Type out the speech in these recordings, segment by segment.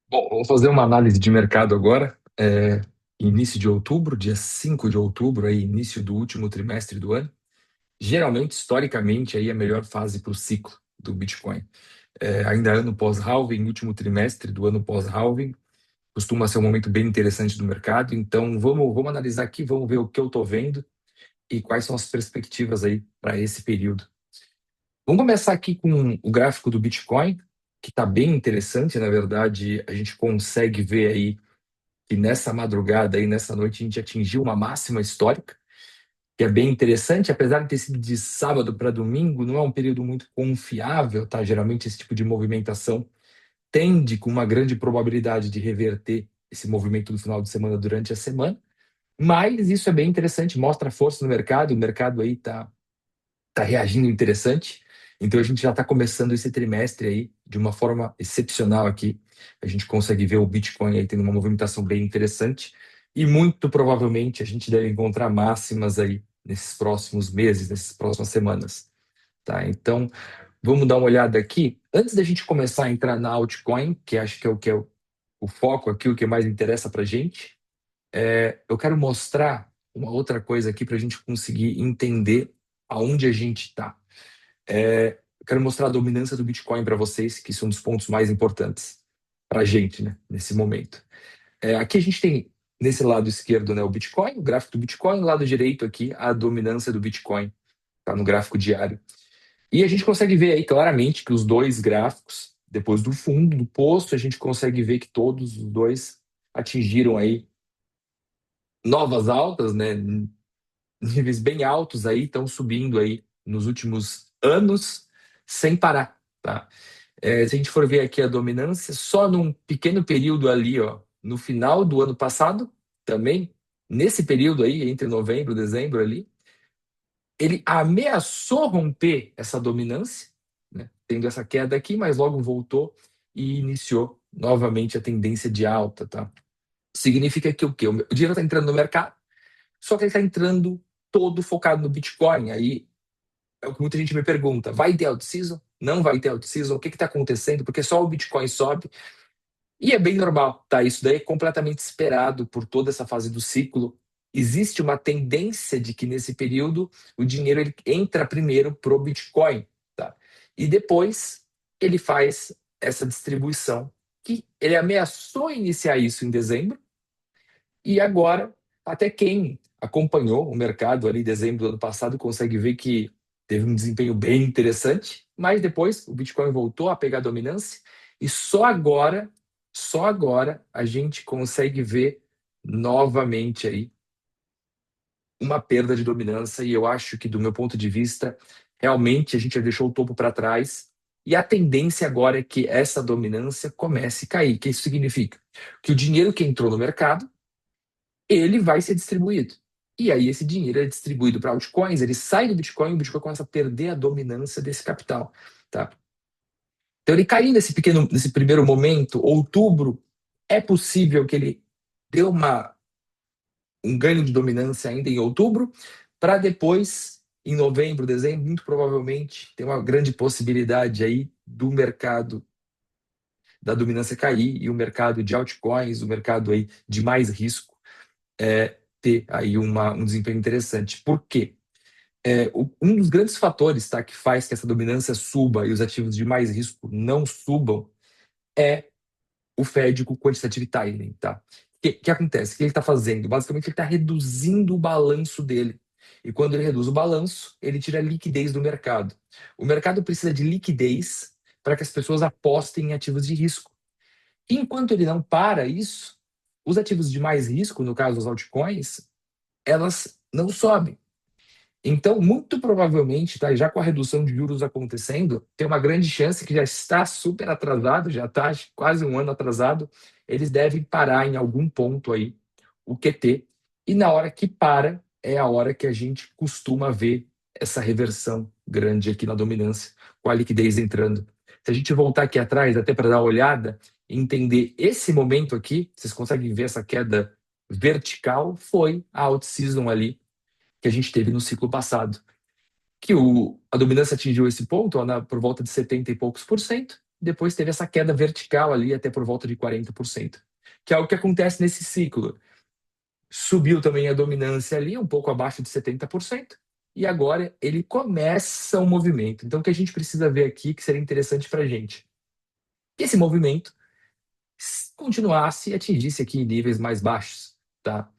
Bom, vamos fazer uma análise de mercado agora. Início de outubro, dia 5 de outubro, aí, início do último trimestre do ano. Geralmente, historicamente, aí é a melhor fase para o ciclo do Bitcoin. Ainda ano pós-halving, último trimestre do ano pós-halving, costuma ser um momento bem interessante do mercado. Então, vamos analisar aqui, vamos ver o que eu estou vendo e quais são as perspectivas aí para esse período. Vamos começar aqui com o gráfico do Bitcoin, que está bem interessante. Na verdade, a gente consegue ver aí que nessa madrugada aí, nessa noite, a gente atingiu uma máxima histórica, que é bem interessante, apesar de ter sido de sábado para domingo, não é um período muito confiável, tá? Geralmente esse tipo de movimentação tende com uma grande probabilidade de reverter esse movimento do final de semana durante a semana, mas isso é bem interessante, mostra a força no mercado, o mercado aí tá reagindo interessante. Então a gente já está começando esse trimestre aí de uma forma excepcional aqui. A gente consegue ver o Bitcoin aí tendo uma movimentação bem interessante e muito provavelmente a gente deve encontrar máximas aí nesses próximos meses, nessas próximas semanas, tá? Então vamos dar uma olhada aqui. Antes da gente começar a entrar na altcoin, que acho que é o foco aqui, o que mais interessa para a gente, eu quero mostrar uma outra coisa aqui para a gente conseguir entender aonde a gente está. Eu quero mostrar a dominância do Bitcoin para vocês, que são um dos pontos mais importantes para a gente, né, nesse momento. Aqui a gente tem, nesse lado esquerdo, né, o Bitcoin, o gráfico do Bitcoin, no lado direito aqui, a dominância do Bitcoin, tá no gráfico diário. E a gente consegue ver aí claramente que os dois gráficos, depois do fundo do poço, a gente consegue ver que todos os dois atingiram aí novas altas, né, níveis bem altos aí, estão subindo aí nos últimos anos sem parar, tá? Se a gente for ver aqui a dominância, só num pequeno período ali, ó, no final do ano passado, também, nesse período aí, entre novembro e dezembro ali, ele ameaçou romper essa dominância, né, tendo essa queda aqui, mas logo voltou e iniciou novamente a tendência de alta, tá? Significa que o quê? O dinheiro está entrando no mercado, só que ele está entrando todo focado no Bitcoin. Aí é o que muita gente me pergunta: vai ter out-season? Não vai ter out-season? O que está acontecendo? Porque só o Bitcoin sobe. E é bem normal, tá? Isso daí é completamente esperado por toda essa fase do ciclo. Existe uma tendência de que nesse período o dinheiro ele entra primeiro pro Bitcoin, tá? E depois ele faz essa distribuição. Que ele ameaçou iniciar isso em dezembro e agora até quem acompanhou o mercado ali em dezembro do ano passado consegue ver que teve um desempenho bem interessante, mas depois o Bitcoin voltou a pegar dominância e só agora a gente consegue ver novamente aí uma perda de dominância e eu acho que do meu ponto de vista, realmente a gente já deixou o topo para trás e a tendência agora é que essa dominância comece a cair. O que isso significa? Que o dinheiro que entrou no mercado ele vai ser distribuído. E aí esse dinheiro é distribuído para altcoins, ele sai do Bitcoin e o Bitcoin começa a perder a dominância desse capital, tá? Então ele caiu nesse primeiro momento, outubro, é possível que ele dê um ganho de dominância ainda em outubro, para depois, em novembro, dezembro, muito provavelmente, ter uma grande possibilidade aí do mercado da dominância cair e o mercado de altcoins, o mercado aí de mais risco, ter aí um desempenho interessante. Por quê? Um dos grandes fatores, tá, que faz que essa dominância suba e os ativos de mais risco não subam é o Fed com o quantitative tightening, tá? Que acontece? O que ele está fazendo? Basicamente, ele está reduzindo o balanço dele. E quando ele reduz o balanço, ele tira a liquidez do mercado. O mercado precisa de liquidez para que as pessoas apostem em ativos de risco. Enquanto ele não para isso, os ativos de mais risco, no caso os altcoins, elas não sobem. Então, muito provavelmente, tá, já com a redução de juros acontecendo, tem uma grande chance que já está super atrasado, já está quase um ano atrasado, eles devem parar em algum ponto aí o QT. E na hora que para, é a hora que a gente costuma ver essa reversão grande aqui na dominância, com a liquidez entrando. Se a gente voltar aqui atrás, até para dar uma olhada, e entender esse momento aqui, vocês conseguem ver essa queda vertical, foi a out-season ali que a gente teve no ciclo passado, que a dominância atingiu esse ponto ó, por volta de 70 e poucos por cento, depois teve essa queda vertical ali até por volta de 40%, que é o que acontece nesse ciclo. Subiu também a dominância ali, um pouco abaixo de 70%, e agora ele começa o movimento. Então, o que a gente precisa ver aqui, que seria interessante para a gente, que esse movimento continuasse e atingisse aqui níveis mais baixos, tá?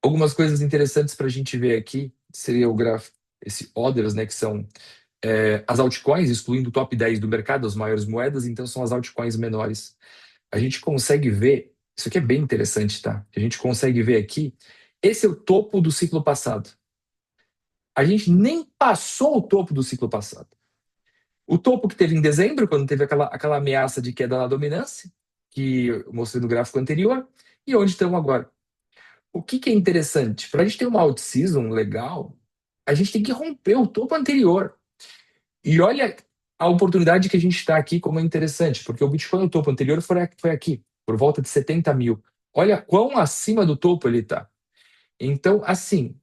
Algumas coisas interessantes para a gente ver aqui seria o gráfico, esse orders, né, que são as altcoins, excluindo o top 10 do mercado, as maiores moedas, então são as altcoins menores. A gente consegue ver, isso aqui é bem interessante, tá? A gente consegue ver aqui, esse é o topo do ciclo passado. A gente nem passou o topo do ciclo passado. O topo que teve em dezembro, quando teve aquela ameaça de queda na dominância, que eu mostrei no gráfico anterior, e onde estamos agora. O que é interessante? Para a gente ter uma out-season legal, a gente tem que romper o topo anterior. E olha a oportunidade que a gente está aqui como é interessante, porque o Bitcoin, o topo anterior foi aqui, por volta de 70 mil. Olha quão acima do topo ele está. Então, assim,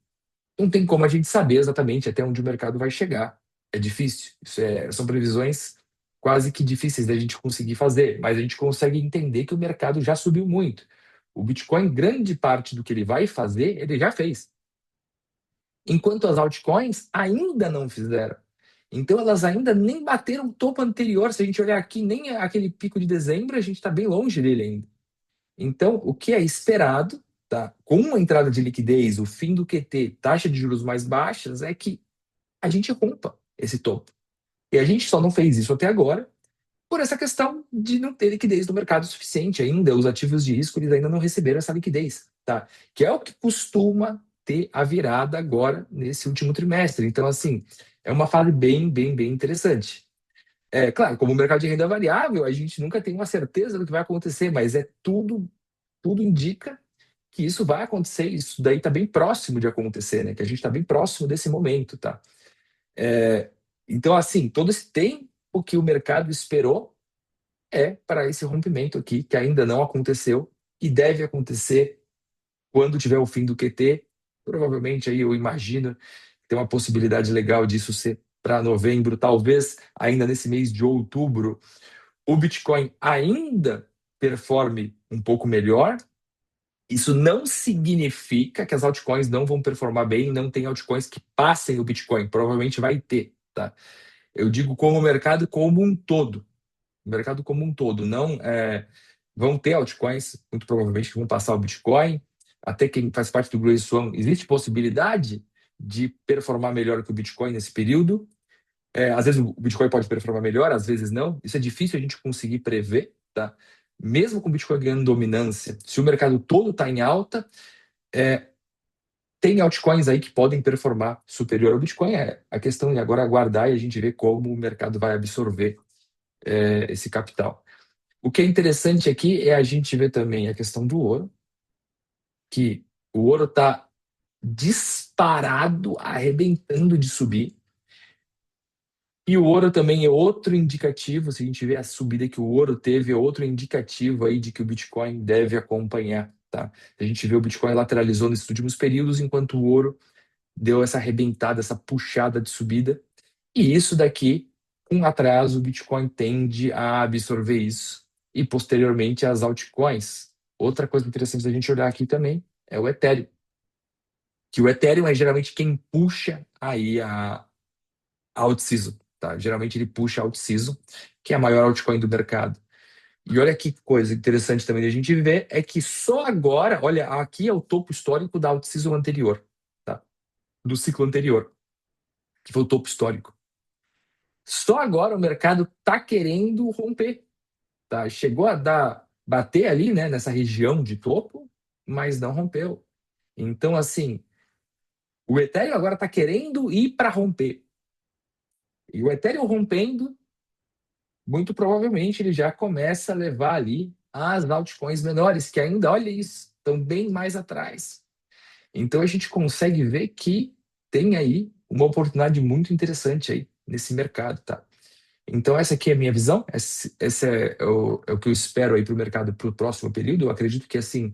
não tem como a gente saber exatamente até onde o mercado vai chegar. É difícil. São previsões quase que difíceis da gente conseguir fazer, mas a gente consegue entender que o mercado já subiu muito. O Bitcoin, grande parte do que ele vai fazer, ele já fez. Enquanto as altcoins ainda não fizeram. Então elas ainda nem bateram o topo anterior. Se a gente olhar aqui, nem aquele pico de dezembro, a gente está bem longe dele ainda. Então, o que é esperado, tá? Com a entrada de liquidez, o fim do QT, taxa de juros mais baixas, é que a gente rompa esse topo. E a gente só não fez isso até agora por essa questão de não ter liquidez no mercado suficiente ainda. Os ativos de risco eles ainda não receberam essa liquidez, tá? Que é o que costuma ter a virada agora nesse último trimestre. Então, assim, é uma fase bem interessante. É claro, como o mercado de renda variável, a gente nunca tem uma certeza do que vai acontecer, mas tudo indica que isso vai acontecer. Isso daí está bem próximo de acontecer, né? Que a gente está bem próximo desse momento, tá? Então, assim, todo esse tempo que o mercado esperou para esse rompimento aqui, que ainda não aconteceu e deve acontecer quando tiver o fim do QT. Provavelmente aí eu imagino que tem uma possibilidade legal disso ser para novembro, talvez ainda nesse mês de outubro, o Bitcoin ainda performe um pouco melhor. Isso não significa que as altcoins não vão performar bem, não tem altcoins que passem o Bitcoin, provavelmente vai ter, tá? Eu digo como o mercado como um todo. O mercado como um todo. Não vão ter altcoins, muito provavelmente, que vão passar o Bitcoin. Até quem faz parte do Grey Swan, existe possibilidade de performar melhor que o Bitcoin nesse período. Às vezes o Bitcoin pode performar melhor, às vezes não. Isso é difícil a gente conseguir prever, tá? Mesmo com o Bitcoin ganhando dominância, se o mercado todo está em alta, tem altcoins aí que podem performar superior ao Bitcoin. A questão é agora aguardar e a gente ver como o mercado vai absorver esse capital. O que é interessante aqui é a gente ver também a questão do ouro, que o ouro está disparado, arrebentando de subir. E o ouro também é outro indicativo, se a gente vê a subida que o ouro teve, é outro indicativo aí de que o Bitcoin deve acompanhar, tá? A gente vê o Bitcoin lateralizou nesses últimos períodos, enquanto o ouro deu essa arrebentada, essa puxada de subida. E isso daqui, com atraso, o Bitcoin tende a absorver isso. E posteriormente as altcoins. Outra coisa interessante da gente olhar aqui também é o Ethereum. Que o Ethereum é geralmente quem puxa aí a out-season, tá? Geralmente ele puxa a out-season, que é a maior altcoin do mercado. E olha que coisa interessante também da gente ver, é que só agora, olha, aqui é o topo histórico da out-season anterior, tá? Do ciclo anterior, que foi o topo histórico. Só agora o mercado está querendo romper, tá? Chegou a bater ali, né, nessa região de topo, mas não rompeu. Então, assim, o Ethereum agora está querendo ir para romper. E o Ethereum rompendo, muito provavelmente ele já começa a levar ali as altcoins menores, que ainda, olha isso, estão bem mais atrás. Então a gente consegue ver que tem aí uma oportunidade muito interessante aí nesse mercado, tá? Então, essa aqui é a minha visão, esse é o que eu espero aí para o mercado para o próximo período. Eu acredito que, assim,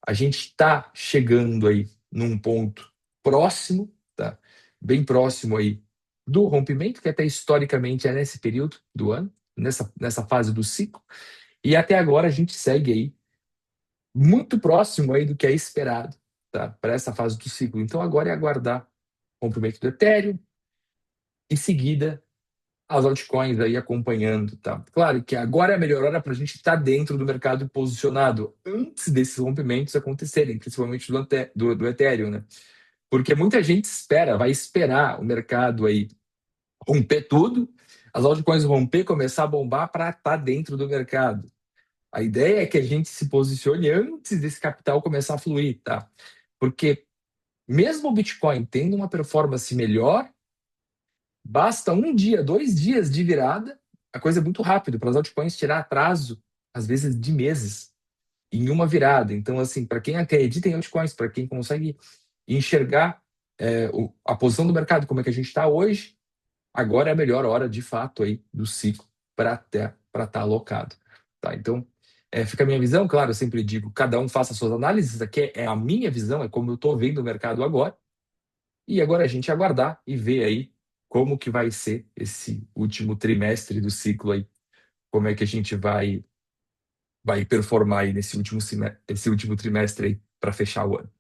a gente está chegando aí num ponto próximo, tá? Bem próximo aí do rompimento, que até historicamente é nesse período do ano. nessa fase do ciclo, e até agora a gente segue aí muito próximo aí do que é esperado, tá? Para essa fase do ciclo. Então agora é aguardar o rompimento do Ethereum, em seguida as altcoins aí acompanhando, tá? Claro que agora é a melhor hora para a gente estar dentro do mercado posicionado antes desses rompimentos acontecerem, principalmente do Ethereum, né? Porque muita gente vai esperar o mercado aí romper tudo, as altcoins romper, começar a bombar para estar dentro do mercado. A ideia é que a gente se posicione antes desse capital começar a fluir, tá? Porque mesmo o Bitcoin tendo uma performance melhor, basta um dia, 2 dias de virada, a coisa é muito rápido para as altcoins tirar atraso, às vezes de meses, em uma virada. Então, assim, para quem acredita em altcoins, para quem consegue enxergar a posição do mercado, como é que a gente está hoje, agora é a melhor hora, de fato, aí do ciclo para estar alocado. Tá? Então, fica a minha visão, claro, eu sempre digo, cada um faça suas análises, aqui é a minha visão, é como eu estou vendo o mercado agora, e agora a gente aguardar e ver aí como que vai ser esse último trimestre do ciclo aí, como é que a gente vai performar aí nesse último trimestre aí para fechar o ano.